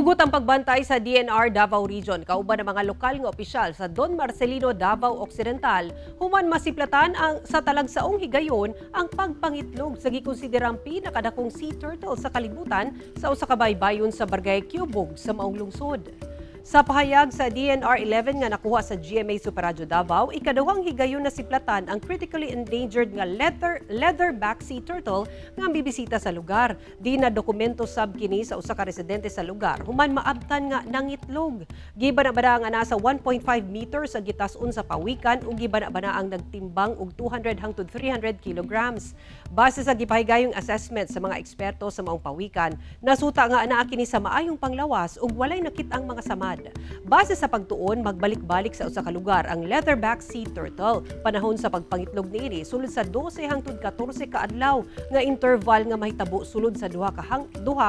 Dugot ang pagbantay sa DNR Davao Region kauban ng mga lokal nga opisyal sa Don Marcelino, Davao Occidental human masiplatan sa talagsaong higayon ang pagpangitlog sa gikonsiderang pinakadakong sea turtle sa kalibutan sa usa ka baybayon sa Barangay Cubog sa maong lungsod. Sa pahayag sa DNR-11 nga nakuha sa GMA Superradyo Davao, ikaduhang higayon na siplatan ang critically endangered nga leatherback sea turtle nga bibisita sa lugar. Di na dokumento sab kini sa usa ka residente sa lugar human maabtan nga nangitlog. Gibanabana nga nasa 1.5 meters ang gitas-on sa pawikan ug gibanabana ang nagtimbang og 200 hangtod 300 kilograms. Base sa gipahigayong assessment sa mga eksperto sa maong pawikan, nasuta nga anaa kini sa maayong panglawas ug walay nakit-ang mga samad. Base sa pagtuon, magbalik-balik sa usa ka lugar ang leatherback sea turtle. Panahon sa pagpangitlog niini sulod sa 12 hangtod 14 ka adlaw nga interval nga mahitabo sulod sa duha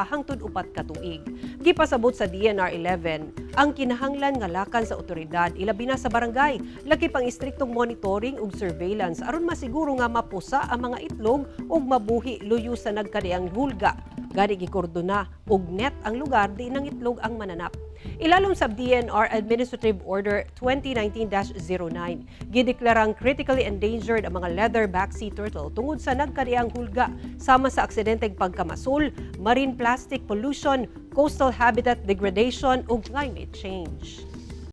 hangtod 4 ka tuig. Gipasabot sa DNR-11 ang kinahanglan nga lakan sa otoridad ilabi na sa barangay, laki pang istriktong monitoring ug surveillance aron masiguro nga mapusa ang mga itlog ug mabuhi luyo sa nagkadiang hulga. Gani gikordona og net ang lugar di nang itlog ang mananap. Ilalom sa DNR Administrative Order 2019-09, gideklarang critically endangered ang mga leatherback sea turtle tungod sa nagkadiang hulga sama sa aksidenteng pagkamasol, marine plastic pollution, coastal habitat degradation ug climate change.